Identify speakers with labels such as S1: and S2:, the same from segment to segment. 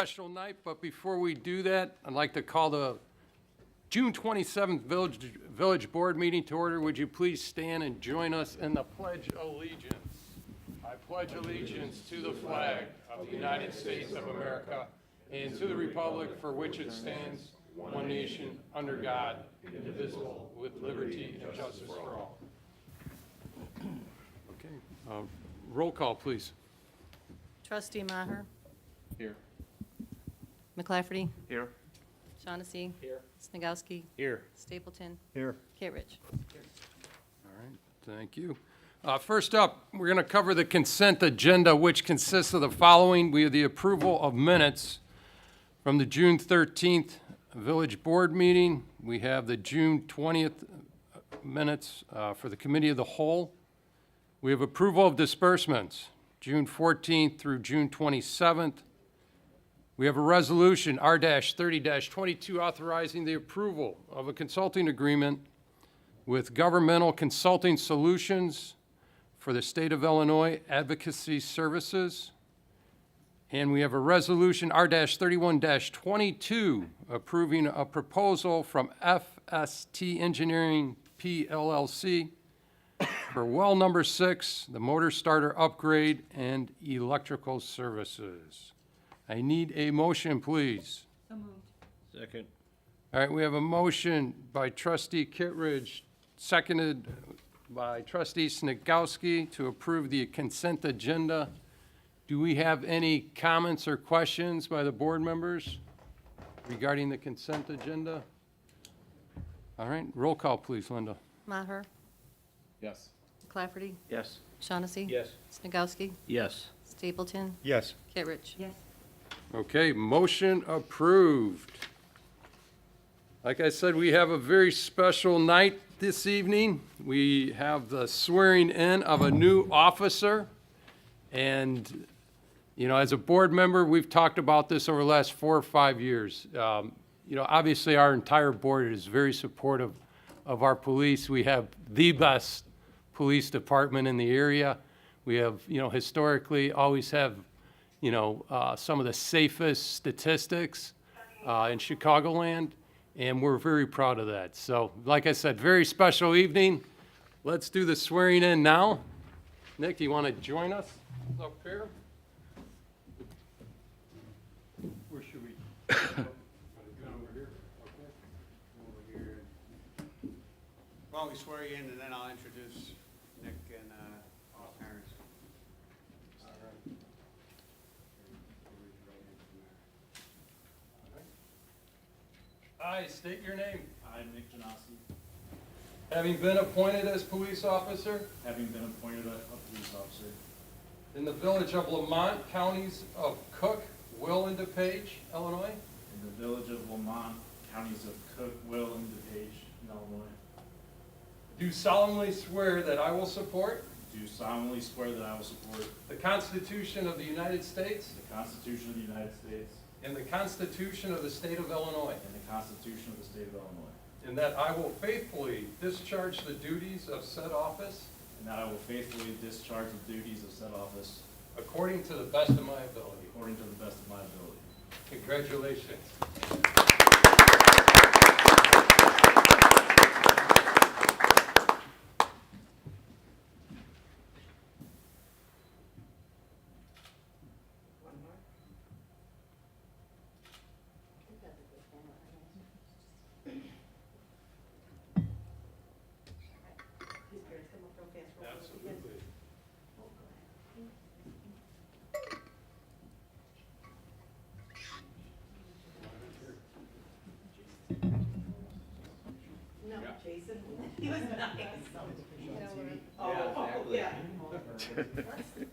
S1: Special night, but before we do that, I'd like to call the June 27th Village Board meeting to order. Would you please stand and join us in the Pledge of Allegiance? I pledge allegiance to the flag of the United States of America and to the republic for which it stands, one nation, under God, indivisible, with liberty and justice for all. Okay, roll call, please.
S2: Trustee Maher,
S3: Here.
S2: McClafferty,
S3: Here.
S2: Shaughnessy,
S3: Here.
S2: Snagowski,
S3: Here.
S2: Stapleton,
S3: Here.
S2: Kittredge.
S1: All right, thank you. First up, we're going to cover the consent agenda, which consists of the following. We have the approval of minutes from the June 13th Village Board meeting. We have the June 20th minutes for the Committee of the Whole. We have approval of disbursements, June 14th through June 27th. We have a resolution, R-30-22, authorizing the approval of a consulting agreement with Governmental Consulting Solutions for the State of Illinois Advocacy Services. And we have a resolution, R-31-22, approving a proposal from FST Engineering PLLC for well number 6, the motor starter upgrade and electrical services. I need a motion, please.
S2: So moved.
S3: Second.
S1: All right, we have a motion by trustee Kittredge, seconded by trustee Snagowski to approve the consent agenda. Do we have any comments or questions by the board members regarding the consent agenda? All right, roll call, please, Linda.
S2: Maher,
S3: Yes.
S2: McClafferty,
S3: Yes.
S2: Shaughnessy.
S3: Yes.
S2: Snagowski,
S3: Yes.
S2: Stapleton,
S3: Yes.
S2: Kittredge. Yes.
S1: Okay, motion approved. Like I said, we have a very special night this evening. We have the swearing in of a new officer. And, you know, as a board member, we've talked about this over the last 4 or 5 years. You know, obviously our entire board is very supportive of our police. We have the best police department in the area. We have, you know, historically always have, you know, some of the safest statistics in Chicagoland, and we're very proud of that. So, like I said, very special evening. Let's do the swearing in now. Nick, do you want to join us up here? Where should we? Over here? Okay. Over here.
S4: Well, we swear you in, and then I'll introduce Nick and all parents.
S1: All right. I state your name.
S5: I, Nick Janowski,
S1: Having been appointed as police officer
S5: having been appointed a police officer
S1: in the village of Lamont, counties of Cook, Will, and DuPage, Illinois,
S5: in the village of Lamont, counties of Cook, Will, and DuPage, in Illinois,
S1: do solemnly swear that I will support
S5: do solemnly swear that I will support
S1: the Constitution of the United States
S5: the Constitution of the United States
S1: and the Constitution of the State of Illinois,
S5: and the Constitution of the State of Illinois,
S1: and that I will faithfully discharge the duties of said office
S5: and that I will faithfully discharge the duties of said office
S1: according to the best of my ability.
S5: according to the best of my ability.
S1: Congratulations. Absolutely.
S6: No, Jason, he was nice. Oh, yeah.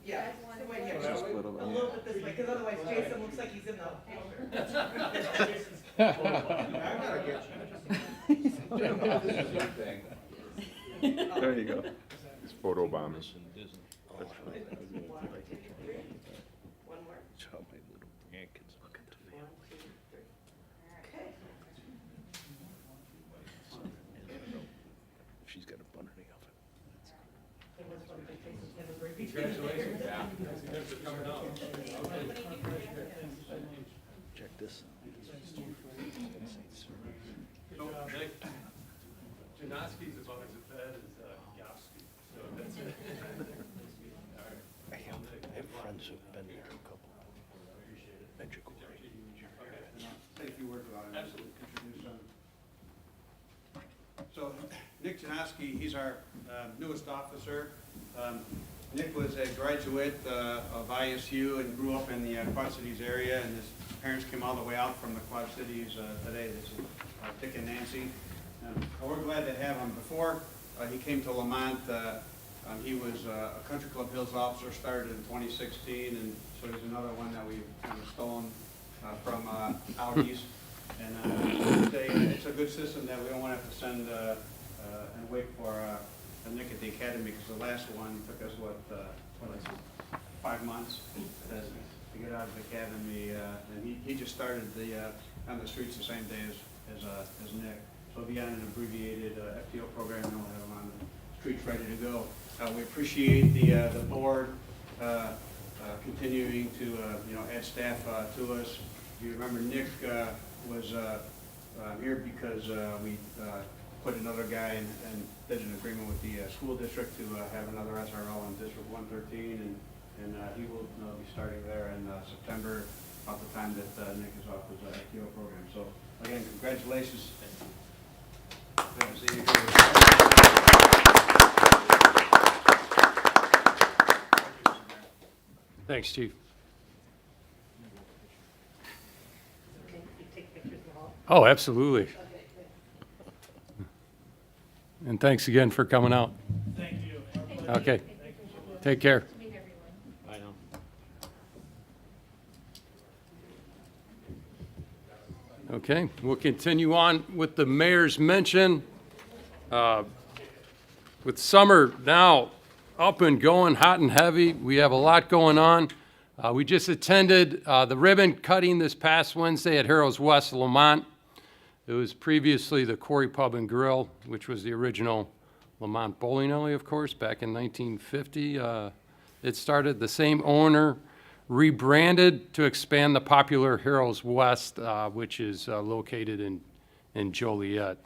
S6: Yeah, the way you
S3: Just put 'em
S6: a
S3: in.
S6: little bit this way, because otherwise Jason looks like he's in the picture.
S3: There you go. It's photo bombing.
S6: One more.
S3: Show my little grandkids looking to me.
S6: 1, 2, 3. Okay.
S3: She's got a bun in the oven.
S6: It was one big face was gonna break.
S1: Congratulations. Thanks again for coming out.
S3: Check this
S1: Janoski's as long as the bed is Gowski, so that's it.
S3: I have friends who've been there a couple. Magic
S4: Say a few words about him. Absolutely. Introduce him. So Nick Janoski, he's our newest officer. Nick was a graduate of ISU and grew up in the Quad Cities area, and his parents came all the way out from the Quad Cities today. This is Dick and Nancy. We're glad to have him. Before he came to Lamont, he was a Country Club Hills officer, started in 2016, and so he's another one that we've kind of stolen from out east. And it's a good system that we don't want to have to send and wait for Nick at the academy, because the last one took us, what 5 months to get out of the academy, and he just started on the streets the same day as Nick. So he'll be on an abbreviated FTO program, and we'll have him on the streets ready to go. We appreciate the board continuing to add staff to us. If you remember, Nick was here because we put another guy and did an agreement with the school district to have another SRO in District 113, and he will be starting there in September, about the time that Nick is off his FTO program. So again, congratulations. Glad to see you here.
S1: Thanks, Chief.
S6: Okay, you take pictures of all?
S1: Oh, absolutely.
S6: Okay, good.
S1: And thanks again for coming out.
S5: Thank you.
S1: Okay. Take care.
S6: Meet everyone.
S3: I know.
S1: Okay, we'll continue on with the mayor's mention. With summer now up and going, hot and heavy, we have a lot going on. We just attended the ribbon cutting this past Wednesday at Harrow's West, Lamont. It was previously the Quarry Pub and Grill, which was the original Lamont Bowling Alley, of course, back in 1950. It started, the same owner rebranded to expand the popular Harrow's West, which is located in Joliet.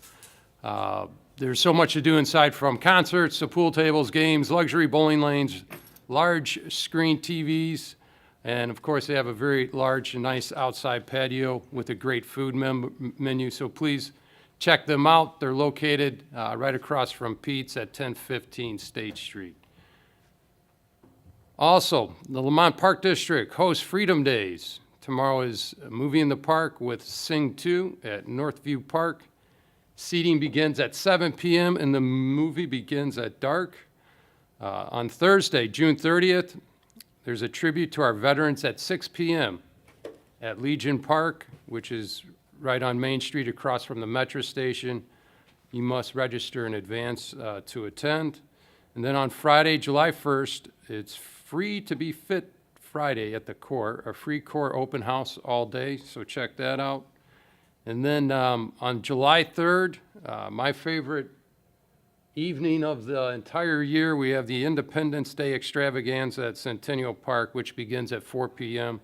S1: There's so much to do inside, from concerts to pool tables, games, luxury bowling lanes, large screen TVs, and of course they have a very large and nice outside patio with a great food menu. So please check them out. They're located right across from Pete's at 1015 State Street. Also, the Lamont Park District hosts Freedom Days. Tomorrow is a movie in the park with Sing 2 at Northview Park. Seating begins at 7 p.m. and the movie begins at dark. On Thursday, June 30th, there's a tribute to our veterans at 6 p.m. at Legion Park, which is right on Main Street across from the metro station. You must register in advance to attend. And then on Friday, July 1st, it's Free to Be Fit Friday at the Core, a free Core open house all day, so check that out. And then on July 3rd, my favorite evening of the entire year, we have the Independence Day extravaganza at Centennial Park, which begins at 4 p.m.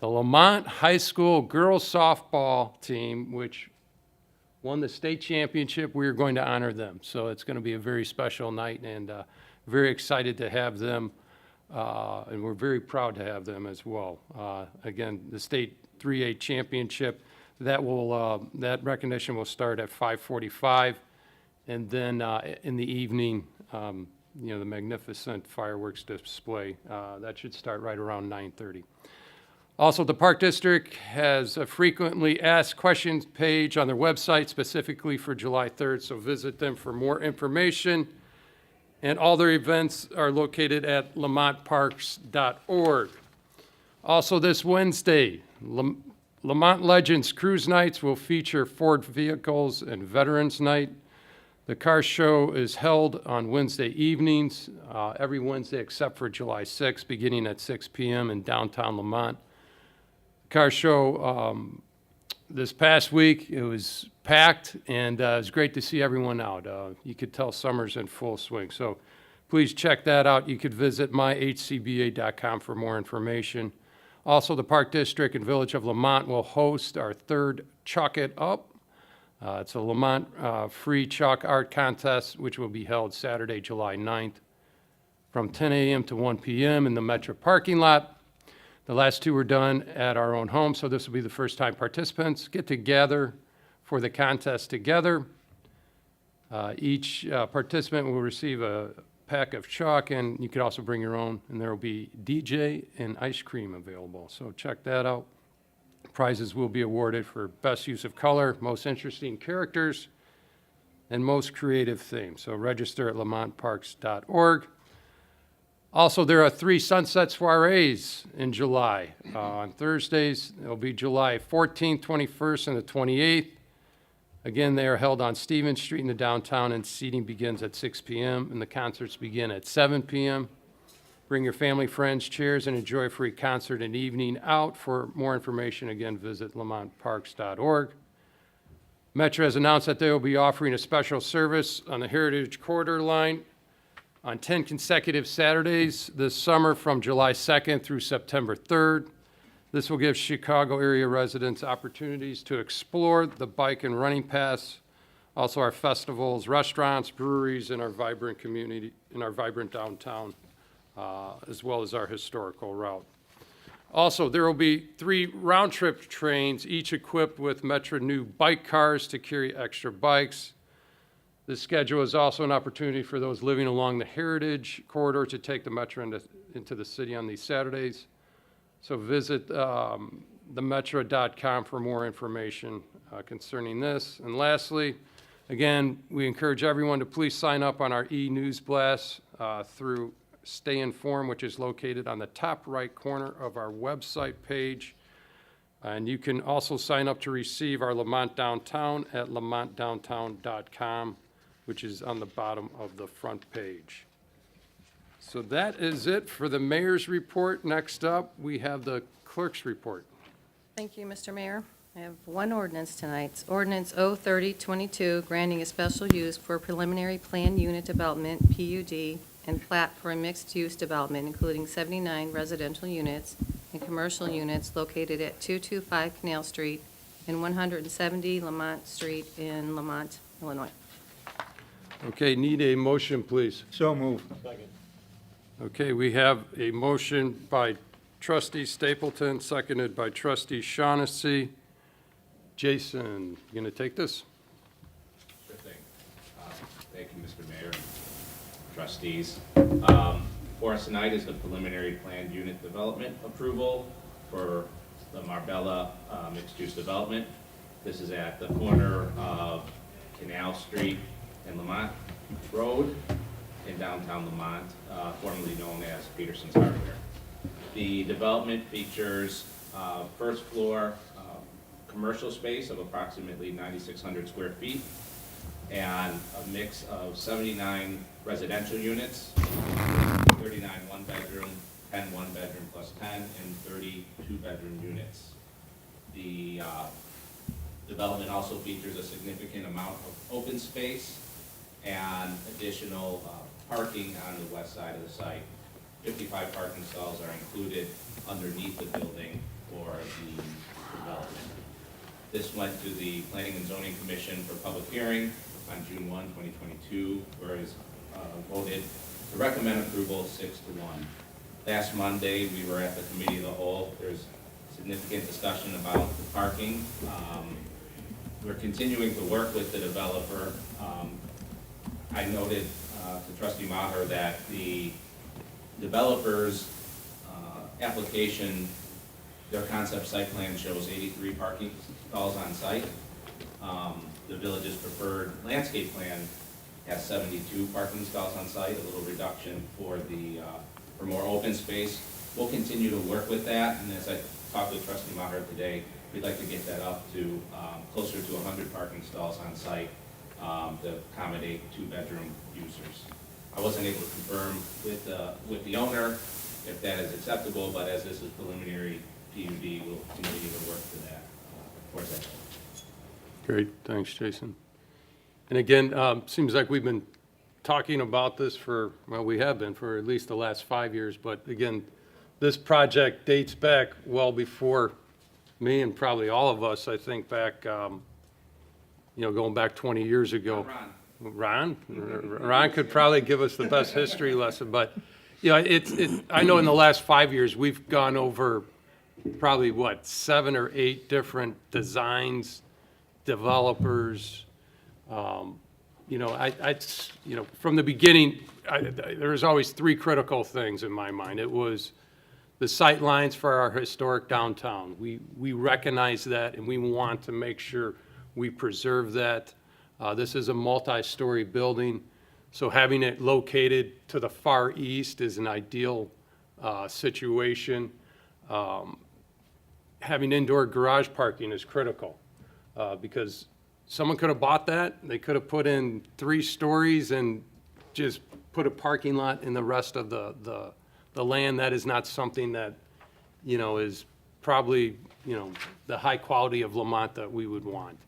S1: The Lamont High School girls softball team, which won the state championship, we are going to honor them. So it's going to be a very special night, and very excited to have them, and we're very proud to have them as well. Again, the state 3A championship, that recognition will start at 5:45, and then in the evening, the magnificent fireworks display that should start right around 9:30. Also, the Park District has a frequently asked questions page on their website specifically for July 3rd, so visit them for more information. And all their events are located at lamontparks.org. Also this Wednesday, Lamont Legends Cruise Nights will feature Ford vehicles and Veterans Night. The car show is held on Wednesday evenings, every Wednesday except for July 6th, beginning at 6 p.m. in downtown Lamont. Car show this past week, it was packed, and it was great to see everyone out. You could tell summer's in full swing. So please check that out. You could visit myhcba.com for more information. Also, the Park District and Village of Lamont will host our third Chalk It Up. It's a Lamont free chalk art contest, which will be held Saturday, July 9th, from 10 a.m. to 1 p.m. in the Metro parking lot. The last two were done at our own home, so this will be the first time participants get together for the contest together. Each participant will receive a pack of chalk, and you could also bring your own, and there will be DJ and ice cream available. So check that out. Prizes will be awarded for best use of color, most interesting characters, and most creative themes. So register at lamontparks.org. Also, there are 3 sunset soirees in July. On Thursdays, it'll be July 14th, 21st, and the 28th. Again, they are held on Stevens Street in the downtown, and seating begins at 6 p.m., and the concerts begin at 7 p.m. Bring your family, friends, chairs, and enjoy a free concert and evening out. For more information, again, visit lamontparks.org. Metro has announced that they will be offering a special service on the Heritage Corridor line on 10 consecutive Saturdays this summer from July 2nd through September 3rd. This will give Chicago area residents opportunities to explore the bike and running paths, also our festivals, restaurants, breweries, and our vibrant community, in our vibrant downtown, as well as our historical route. Also, there will be 3 round-trip trains, each equipped with Metro new bike cars to carry extra bikes. This schedule is also an opportunity for those living along the Heritage Corridor to take the Metro into the city on these Saturdays. So visit themetro.com for more information concerning this. And lastly, again, we encourage everyone to please sign up on our e-news blast through Stay Informed, which is located on the top right corner of our website page. And you can also sign up to receive our Lamont Downtown at lamontdowntown.com, which is on the bottom of the front page. So that is it for the mayor's report. Next up, we have the clerk's report.
S2: Thank you, Mr. Mayor. I have one ordinance tonight. It's Ordinance 03022, granting a special use for preliminary plan unit development, PUD, and plat for a mixed-use development, including 79 residential units and commercial units located at 225 Canal Street and 170 Lamont Street in Lamont, Illinois.
S1: Okay, need a motion, please.
S3: So moved.
S1: Okay, we have a motion by trustee Stapleton, seconded by trustee Shaughnessy. Jason, you gonna take this?
S7: Sure thing. Thank you, Mr. Mayor, trustees. For us tonight is the preliminary planned unit development approval for the Marbella mixed-use development. This is at the corner of Canal Street and Lamont Road in downtown Lamont, formerly known as Peterson's Hardware. The development features first floor commercial space of approximately 9,600 square feet and a mix of 79 residential units, 39 one-bedroom, 10 one-bedroom plus 10, and 30 two-bedroom units. The development also features a significant amount of open space and additional parking on the west side of the site. 55 parking stalls are included underneath the building for the development. This went to the Planning and Zoning Commission for public hearing on June 1, 2022, where it was voted to recommend approval 6-1. Last Monday, we were at the committee of the whole. There's significant discussion about the parking. We're continuing to work with the developer. I noted to Trustee Maher that the developer's application, their concept site plan shows 83 parking stalls on site. The village's preferred landscape plan has 72 parking stalls on site, a little reduction for more open space. We'll continue to work with that, and as I talked with Trustee Maher today, we'd like to get that up to closer to 100 parking stalls on site to accommodate two-bedroom users. I wasn't able to confirm with the owner if that is acceptable, but as this is preliminary PUD, we'll continue to work to that, towards that.
S1: Great, thanks, Jason. And again, seems like we've been talking about this for, well, we have been for at least the last 5 years, but again, this project dates back well before me and probably all of us, I think back, going back 20 years ago. Ron could probably give us the best history lesson, but, I know in the last 5 years, we've gone over probably, 7 or 8 different designs, developers. From the beginning, there was always 3 critical things in my mind. It was the sight lines for our historic downtown. We recognize that, and we want to make sure we preserve that. This is a multi-story building, so having it located to the far east is an ideal situation. Having indoor garage parking is critical, because someone could have bought that, they could have put in 3 stories and just put a parking lot in the rest of the land. That is not something that, is probably, the high quality of Lamont that we would want.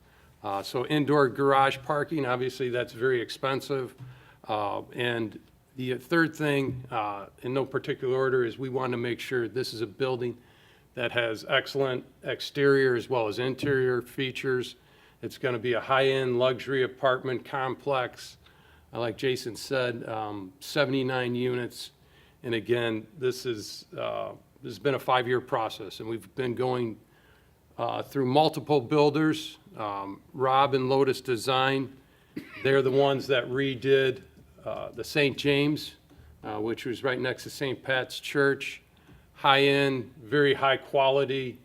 S1: So indoor garage parking, obviously, that's very expensive. And the third thing, in no particular order, is we want to make sure this is a building that has excellent exterior as well as interior features. It's going to be a high-end luxury apartment complex. Like Jason said, 79 units. And again, this has been a 5-year process, and we've been going through multiple builders. Rob and Lotus Design, they're the ones that redid the St. James, which was right next to St. Pat's Church. High-end, very high-quality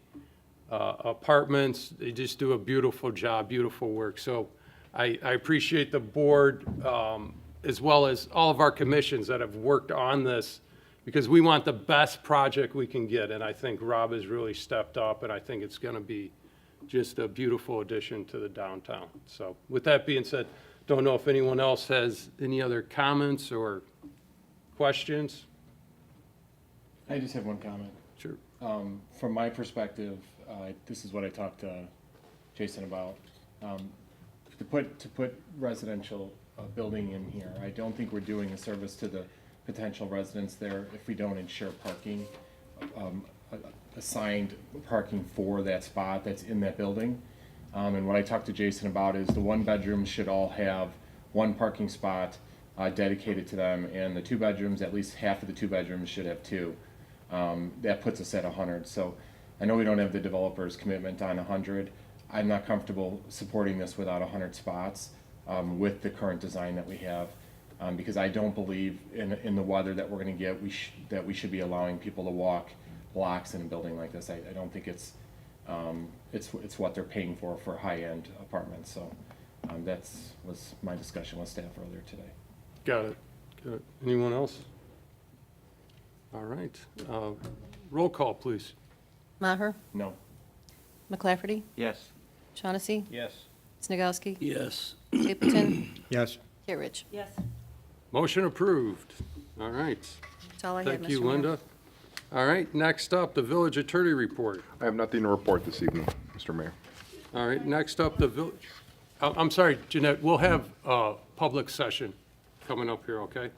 S1: apartments. They just do a beautiful job, beautiful work. So I appreciate the board, as well as all of our commissions that have worked on this, because we want the best project we can get. And I think Rob has really stepped up, and I think it's going to be just a beautiful addition to the downtown. So with that being said, don't know if anyone else has any other comments or questions?
S8: I just have one comment.
S1: Sure.
S8: From my perspective, this is what I talked to Jason about. To put residential building in here, I don't think we're doing a service to the potential residents there if we don't ensure parking, assigned parking for that spot that's in that building. And what I talked to Jason about is the 1-bedrooms should all have 1 parking spot dedicated to them, and the 2 bedrooms, at least half of the 2 bedrooms should have 2. That puts us at 100. So I know we don't have the developer's commitment on 100. I'm not comfortable supporting this without 100 spots with the current design that we have, because I don't believe in the weather that we're going to get, that we should be allowing people to walk blocks in a building like this. I don't think it's what they're paying for high-end apartments. So that was my discussion with staff earlier today.
S1: Got it. Anyone else? All right. Roll call, please.
S2: Maher,
S8: No.
S2: McClafferty,
S3: Yes.
S2: Shaughnessy,
S3: Yes.
S2: Snagowski,
S3: Yes.
S2: Stapleton,
S3: Yes.
S2: Kittredge.
S6: Yes.
S1: Motion approved. All right.
S2: That's all I have, Mr. Mayor.
S1: Thank you, Linda. All right, next up, the village attorney report.
S9: I have nothing to report this evening, Mr. Mayor.
S1: All right, next up, the village. I'm sorry, Jeanette, we'll have a public session coming up here, okay?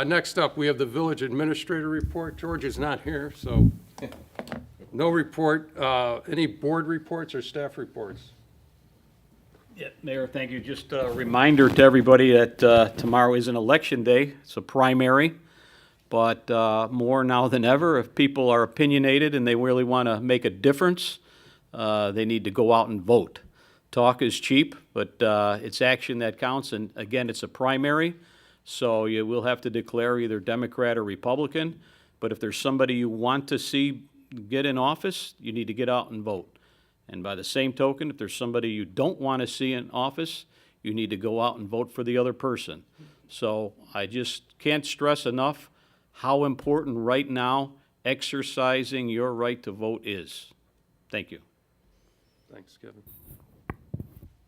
S1: Next up, we have the village administrator report. George is not here, so no report. Any board reports or staff reports?
S10: Yeah, Mayor, thank you. Just a reminder to everybody that tomorrow is an election day. It's a primary, but more now than ever, if people are opinionated and they really want to make a difference, they need to go out and vote. Talk is cheap, but it's action that counts. And again, it's a primary, so you will have to declare either Democrat or Republican. But if there's somebody you want to see get in office, you need to get out and vote. And by the same token, if there's somebody you don't want to see in office, you need to go out and vote for the other person. So I just can't stress enough how important right now exercising your right to vote is. Thank you.
S1: Thanks, Kevin. All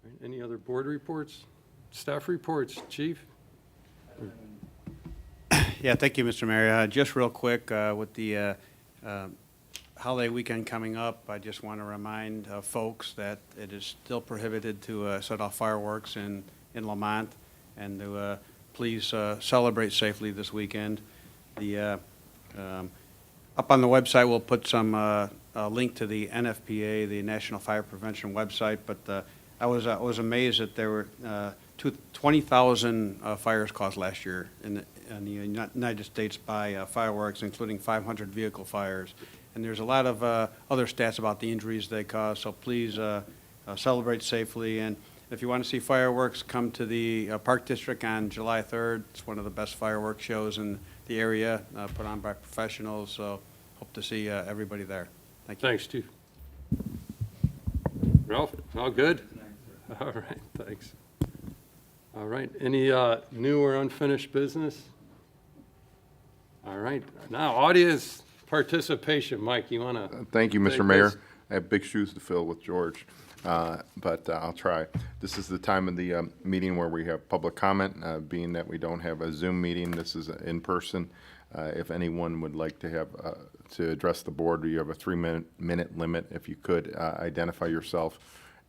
S1: right, any other board reports? Staff reports, Chief?
S4: Yeah, thank you, Mr. Mayor. Just real quick, with the holiday weekend coming up, I just want to remind folks that it is still prohibited to set off fireworks in Lamont, and to please celebrate safely this weekend. The Up on the website, we'll put some, a link to the NFPA, the National Fire Prevention website, but I was amazed that there were 20,000 fires caused last year in the United States by fireworks, including 500 vehicle fires. And there's a lot of other stats about the injuries they cause, so please celebrate safely. And if you want to see fireworks, come to the Park District on July 3rd. It's one of the best fireworks shows in the area, put on by professionals, so hope to see everybody there. Thank you.
S1: Thanks, Chief. Ralph, all good? All right, thanks. All right, any new or unfinished business? All right, now audience participation. Mike, you want to?
S9: Thank you,
S1: take
S9: Mr. Mayor.
S1: this?
S9: I have big shoes to fill with George, but I'll try. This is the time of the meeting where we have public comment, being that we don't have a Zoom meeting. This is in person. If anyone would like to have, to address the board, you have a 3-minute limit. If you could identify yourself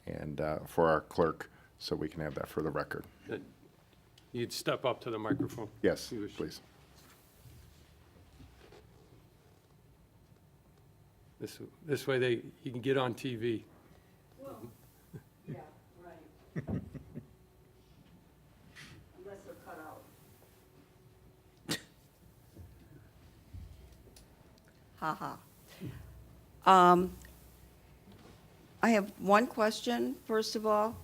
S9: and for our clerk, so we can have that for the record.
S1: You'd step up to the microphone.
S9: Yes,
S1: You wish.
S9: please.
S1: This way you can get on TV.
S6: Yeah, right. Unless they're cut out. Ha ha. I have one question, first of all,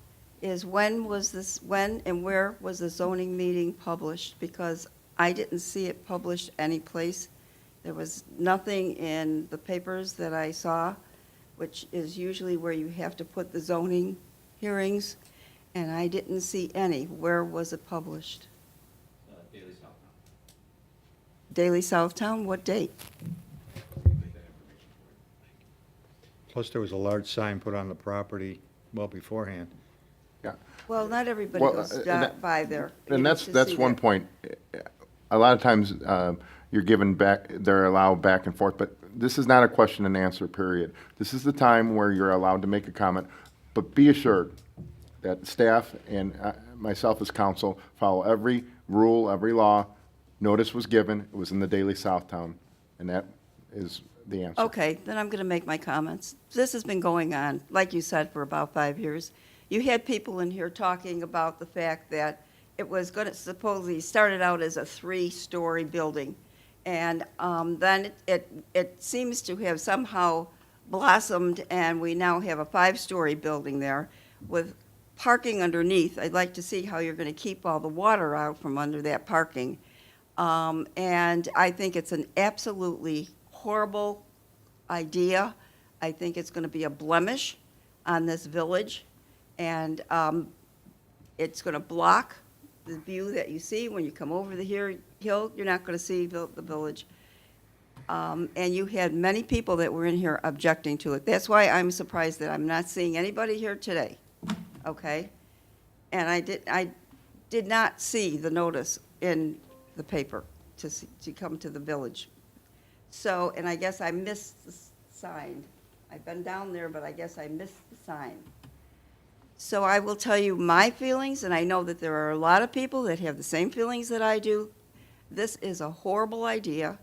S6: is when and where was the zoning meeting published? Because I didn't see it published anyplace. There was nothing in the papers that I saw, which is usually where you have to put the zoning hearings, and I didn't see any. Where was it published?
S7: Daily South.
S6: Daily Southtown, what date?
S3: Plus, there was a large sign put on the property well beforehand.
S9: Yeah.
S6: Well, not everybody
S9: Well,
S6: goes
S9: and that-
S6: by there.
S9: And
S6: you know,
S9: that's
S6: to see
S9: one
S6: that.
S9: point. A lot of times, you're given back, they're allowed back and forth, but this is not a question and answer period. This is the time where you're allowed to make a comment, but be assured that staff and myself as counsel follow every rule, every law. Notice was given, it was in the Daily Southtown, and that is the answer.
S6: Okay, then I'm going to make my comments. This has been going on, like you said, for about 5 years. You had people in here talking about the fact that it was going to supposedly started out as a 3-story building. And then it seems to have somehow blossomed, and we now have a 5-story building there with parking underneath. I'd like to see how you're going to keep all the water out from under that parking. And I think it's an absolutely horrible idea. I think it's going to be a blemish on this village, and it's going to block the view that you see when you come over the hill. You're not going to see the village. And you had many people that were in here objecting to it. That's why I'm surprised that I'm not seeing anybody here today, okay? And I did not see the notice in the paper to come to the village. So, and I guess I missed the sign. I've been down there, but I guess I missed the sign. So I will tell you my feelings, and I know that there are a lot of people that have the same feelings that I do. This is a horrible idea.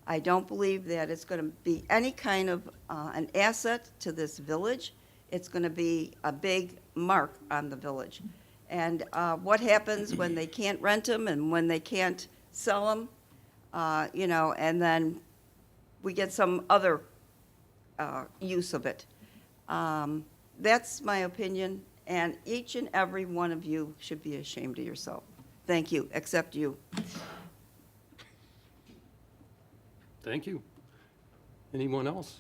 S6: I don't believe that it's going to be any kind of an asset to this village. It's going to be a big mark on the village. And what happens when they can't rent them and when they can't sell them, and then we get some other use of it. That's my opinion, and each and every one of you should be ashamed of yourself. Thank you, except you.
S1: Thank you. Anyone else?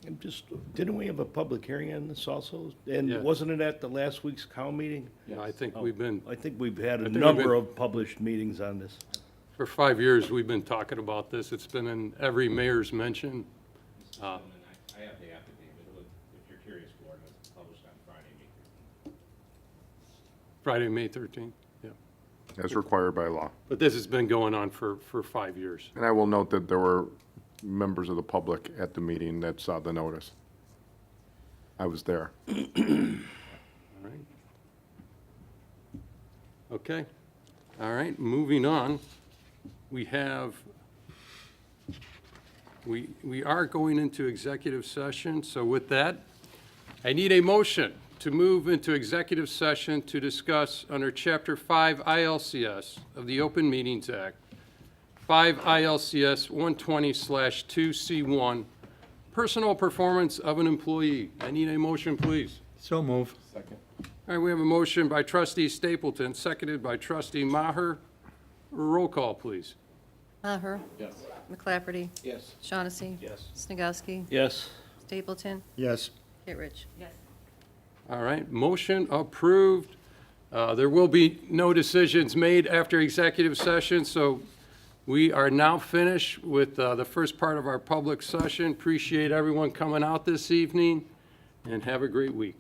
S3: And just, didn't we have a public hearing on this also?
S1: Yeah.
S3: And wasn't it at the last week's cow meeting?
S1: Yeah, I think we've been,
S3: I think we've had
S1: I
S3: a
S1: think we've
S3: number
S1: been-
S3: of published meetings on this.
S1: for 5 years, we've been talking about this. It's been in every mayor's mention.
S7: And I have the affidavit, if you're curious, Gordon, it was published on Friday, May 13th.
S1: Friday, May 13th, yeah.
S9: As required by law.
S1: But this has been going on for 5 years.
S9: And I will note that there were members of the public at the meeting that saw the notice. I was there.
S1: All right. Okay. All right, moving on. We have We are going into executive session, so with that, I need a motion to move into executive session to discuss under Chapter 5 ILCS of the Open Meetings Act, 5 ILCS 120/2C1, personal performance of an employee. I need a motion, please.
S3: So move.
S8: Second.
S1: All right, we have a motion by trustee Stapleton, seconded by trustee Maher. Roll call, please.
S2: Maher,
S8: Yes.
S2: McClafferty,
S3: Yes.
S2: Shaughnessy.
S3: Yes.
S2: Snagowski,
S10: Yes.
S2: Stapleton,
S3: Yes.
S2: Kittredge. Yes.
S1: All right, motion approved. There will be no decisions made after executive session, so we are now finished with the first part of our public session. Appreciate everyone coming out this evening, and have a great week.